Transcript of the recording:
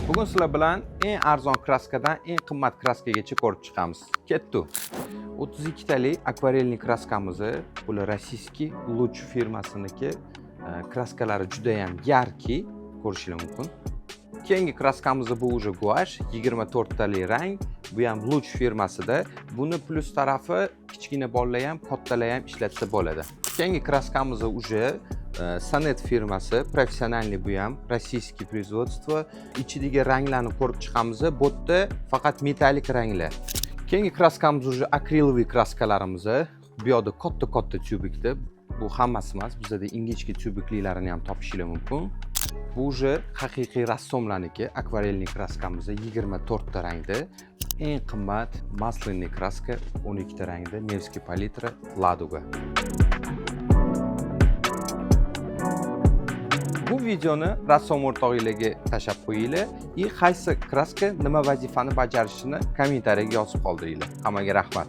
Bugun sizlar bilan eng arzon kraskadan eng qimmat kraskagacha ko'rib chiqamiz. Ketdi. 32 talik akvarelniy kraskamizni, bu rossiyskiy Luch firmasiniki kraskalari juda ham yarki, ko'rishingiz mumkin. Keyingi kraskamiz bu уже guash, 24 talik rang, bu ham Luch firmasida. Buni plus tarafi kichkina bolalar ham, kattalar ham ishlatsa bo'ladi. Keyingi kraskamiz уже Sanet firmasi, professionalniy bu ham, rossiyskiy производство. Ichidagi ranglarni ko'rib chiqamiz. Bu yerda faqat metallik ranglar. Keyingi kraskamiz уже akriloviy kraskalarimiz. Bu yerda katta tyubikda. Bu hammasi emas, bizda ingichka tyubiklarini ham topishingiz mumkin. Bu уже haqiqiy rassomlarniki akvarelniy kraskamiz 24 ta rangda. Eng qimmat masляный kraska 12 ta rangda, Nevskiy palitra, Ladoga. Bu videoni rassom o'rtog'inglarga tashlab qo'yinglar va qaysi kraska nima vazifani bajarishini kommentariyaga yozib qoldiringlar. Hammaga rahmat.